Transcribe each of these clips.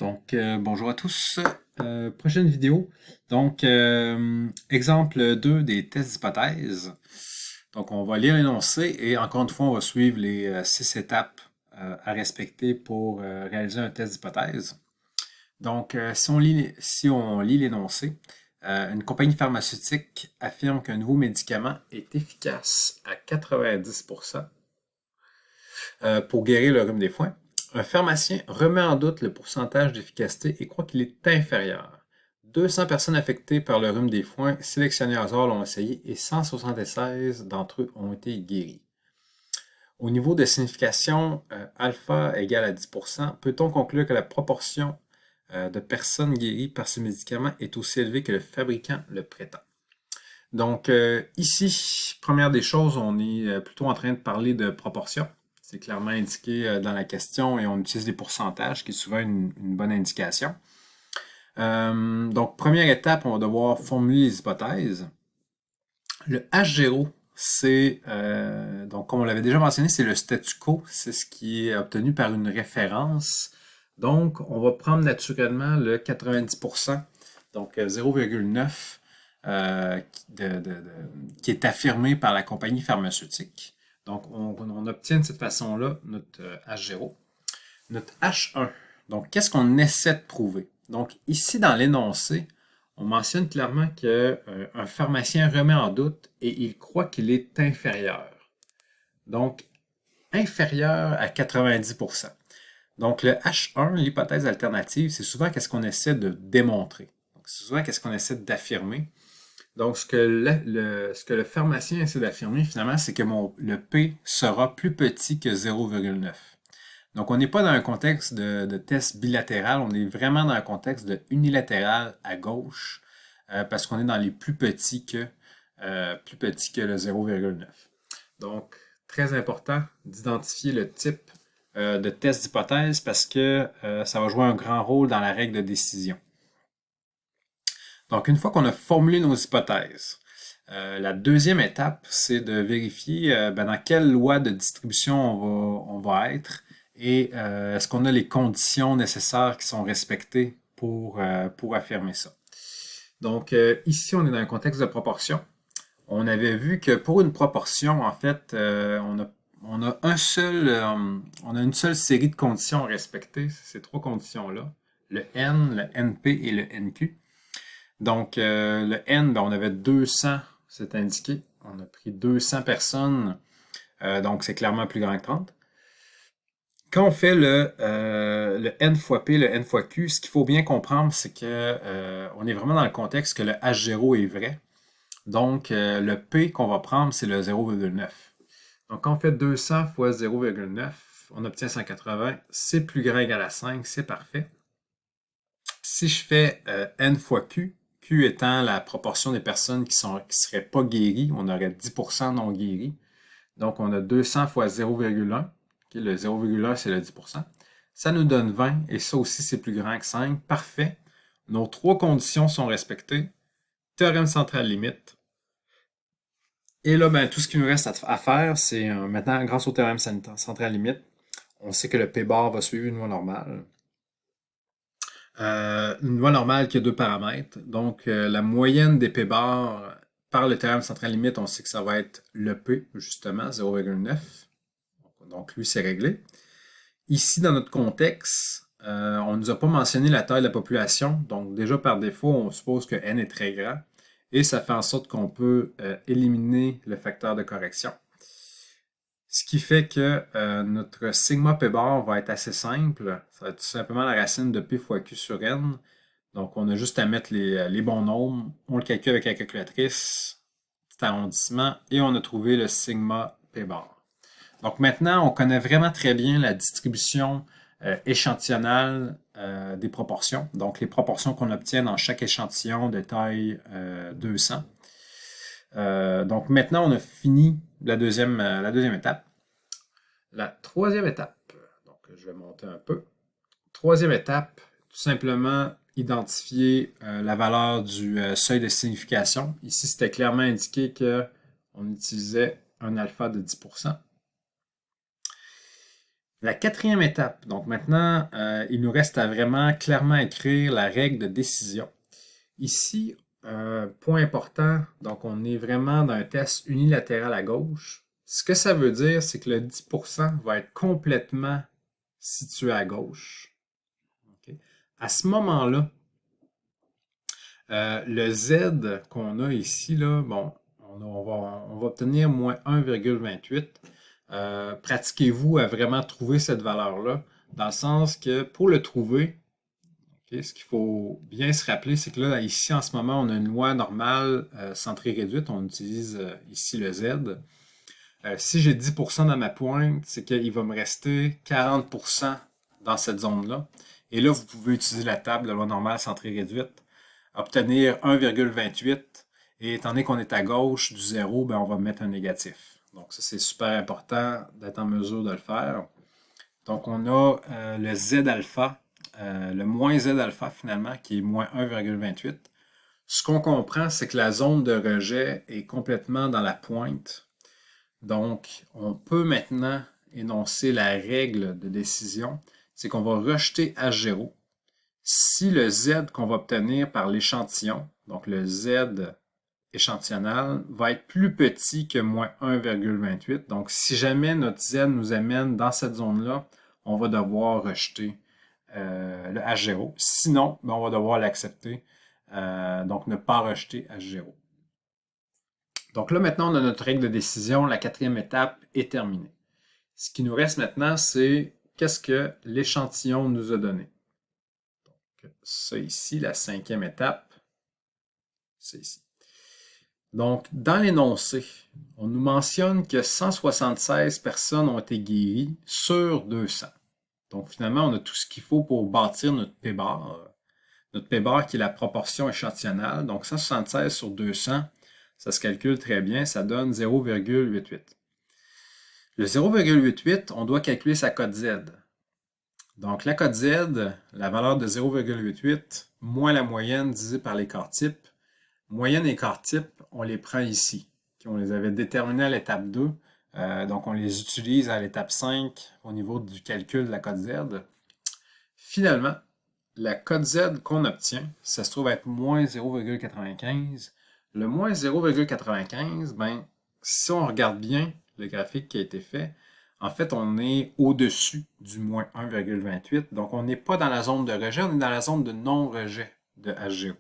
Bonjour à tous. Prochaine vidéo. Exemple 2 des tests d'hypothèse. Donc, on va lire l'énoncé et encore une fois, on va suivre les 6 étapes à respecter pour réaliser un test d'hypothèse. Si on lit l'énoncé, une compagnie pharmaceutique affirme qu'un nouveau médicament est efficace à 90% pour guérir le rhume des foins. Un pharmacien remet en doute le pourcentage d'efficacité et croit qu'il est inférieur. 200 personnes affectées par le rhume des foins sélectionnées au hasard l'ont essayé et 176 d'entre eux ont été guéris. Au niveau de signification alpha égale à 10%, peut-on conclure que la proportion de personnes guéries par ce médicament est aussi élevée que le fabricant le prétend? Ici, première des choses, on est plutôt en train de parler de proportion. C'est clairement indiqué dans la question et on utilise des pourcentages, qui est souvent une bonne indication. Première étape, on va devoir formuler les hypothèses. Le H0, comme on l'avait déjà mentionné, c'est le statu quo, c'est ce qui est obtenu par une référence. Donc, on va prendre naturellement le 90%, donc 0,9, qui est affirmé par la compagnie pharmaceutique. Donc, on obtient de cette façon-là notre H0. Notre H1, donc qu'est-ce qu'on essaie de prouver? Donc, ici dans l'énoncé, on mentionne clairement qu'un pharmacien remet en doute et il croit qu'il est inférieur. Donc, inférieur à 90%. Donc, le H1, l'hypothèse alternative, c'est souvent qu'est-ce qu'on essaie de démontrer. Donc, c'est souvent qu'est-ce qu'on essaie d'affirmer. Donc, ce que le pharmacien essaie d'affirmer, finalement, c'est que le P sera plus petit que 0,9. Donc, on n'est pas dans un contexte de test bilatéral, on est vraiment dans un contexte de unilatéral à gauche, parce qu'on est dans les plus petits que le 0,9. Donc, très important d'identifier le type de test d'hypothèse parce que ça va jouer un grand rôle dans la règle de décision. Donc, une fois qu'on a formulé nos hypothèses, la deuxième étape, c'est de vérifier dans quelle loi de distribution on va être et est-ce qu'on a les conditions nécessaires qui sont respectées pour affirmer ça. Donc, ici, on est dans un contexte de proportion. On avait vu que pour une proportion, en fait, on a on a une seule série de conditions à respecter, ces trois conditions-là, le N, le NP et le NQ. Donc, le N, on avait 200, c'est indiqué. On a pris 200 personnes, donc c'est clairement plus grand que 30. Quand on fait le N fois P, le N fois Q, ce qu'il faut bien comprendre, c'est que on est vraiment dans le contexte que le H0 est vrai. Donc, le P qu'on va prendre, c'est le 0,9. Donc, quand on fait 200 fois 0,9, on obtient 180. C'est plus grand égal à 5, c'est parfait. Si je fais N fois Q, Q étant la proportion des personnes qui seraient pas guéries, on aurait 10% non guéris. Donc, on a 200 fois 0,1. Le 0,1, c'est le 10%. Ça nous donne 20, et ça aussi, c'est plus grand que 5. Parfait. Nos trois conditions sont respectées. Théorème central limite. Et là, tout ce qui nous reste à faire, c'est maintenant, grâce au théorème central limite, on sait que le P-bar va suivre une loi normale. Une loi normale qui a deux paramètres. Donc, la moyenne des P-bars par le théorème central limite, on sait que ça va être le P, justement, 0,9. Donc, lui, c'est réglé. Ici, dans notre contexte, on ne nous a pas mentionné la taille de la population. Donc, déjà, par défaut, on suppose que N est très grand. Et ça fait en sorte qu'on peut éliminer le facteur de correction. Ce qui fait que notre sigma p bar va être assez simple. Ça va être tout simplement la racine de p fois q sur n. Donc, on a juste à mettre les bons nombres. On le calcule avec la calculatrice, petit arrondissement, et on a trouvé le sigma p bar. Donc maintenant, on connaît vraiment très bien la distribution échantillonnale des proportions. Donc, les proportions qu'on obtient dans chaque échantillon de taille 200. Donc maintenant, on a fini la deuxième étape. La troisième étape, donc je vais monter un peu. Troisième étape, tout simplement identifier la valeur du seuil de signification. Ici, c'était clairement indiqué qu'on utilisait un alpha de 10%. La quatrième étape, donc maintenant, il nous reste à vraiment clairement écrire la règle de décision. Ici, point important, donc on est vraiment dans un test unilatéral à gauche. Ce que ça veut dire, c'est que le 10% va être complètement situé à gauche. Okay. À ce moment-là, le Z qu'on a ici, là, bon, on va obtenir moins 1,28. Pratiquez-vous à vraiment trouver cette valeur-là, dans le sens que pour le trouver, okay, ce qu'il faut bien se rappeler, c'est que là, ici, en ce moment, on a une loi normale centrée réduite. On utilise ici le Z. Si j'ai 10% dans ma pointe, c'est qu'il va me rester 40% dans cette zone-là. Et là, vous pouvez utiliser la table de loi normale centrée réduite, obtenir 1,28. Et étant donné qu'on est à gauche du zéro, ben, on va mettre un négatif. Donc ça, c'est super important d'être en mesure de le faire. Donc on a le Z alpha, le moins Z alpha finalement, qui est moins 1,28. Ce qu'on comprend, c'est que la zone de rejet est complètement dans la pointe. Donc, on peut maintenant énoncer la règle de décision, c'est qu'on va rejeter H0 si le Z qu'on va obtenir par l'échantillon, donc le Z échantillonnal, va être plus petit que moins 1,28. Donc, si jamais notre Z nous amène dans cette zone-là, on va devoir rejeter le H0. Sinon, ben, on va devoir l'accepter, donc ne pas rejeter H0. Donc là, maintenant, on a notre règle de décision. La quatrième étape est terminée. Ce qui nous reste maintenant, c'est qu'est-ce que l'échantillon nous a donné. Donc, ça ici, la cinquième étape, c'est ici. Donc, dans l'énoncé, on nous mentionne que 176 personnes ont été guéries sur 200. Donc, finalement, on a tout ce qu'il faut pour bâtir notre P-bar. Notre P-bar qui est la proportion échantillonnale. Donc, 176 sur 200, ça se calcule très bien, ça donne 0,88. Le 0,88, on doit calculer sa cote Z. Donc, la cote Z, la valeur de 0,88, moins la moyenne divisée par l'écart type. Moyenne et écart type, on les prend ici. On les avait déterminés à l'étape 2. Donc, on les utilise à l'étape 5 au niveau du calcul de la cote Z. Finalement, la cote Z qu'on obtient, ça se trouve être moins 0,95. Le moins 0,95, ben, si on regarde bien le graphique qui a été fait, en fait, on est au-dessus du moins 1,28. Donc, on n'est pas dans la zone de rejet, on est dans la zone de non-rejet de H0.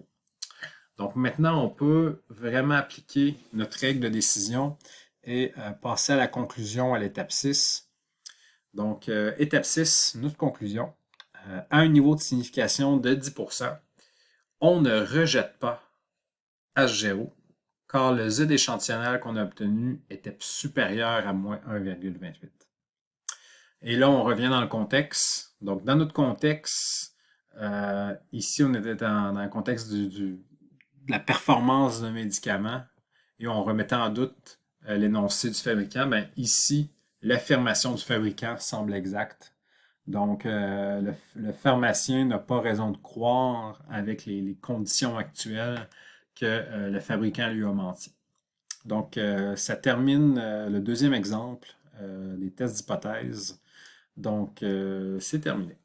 Donc, maintenant, on peut vraiment appliquer notre règle de décision et passer à la conclusion à l'étape 6. Donc, étape 6, notre conclusion. À un niveau de signification de 10%, on ne rejette pas H0 car le Z échantillonnal qu'on a obtenu était supérieur à moins 1,28. Et là, on revient dans le contexte. Donc, dans notre contexte, ici, on était dans le contexte de la performance d'un médicament et on remettait en doute l'énoncé du fabricant. Ben, ici, l'affirmation du fabricant semble exacte. Donc, le pharmacien n'a pas raison de croire avec les conditions actuelles que le fabricant lui a menti. Donc, ça termine le deuxième exemple des tests d'hypothèse. Donc, c'est terminé.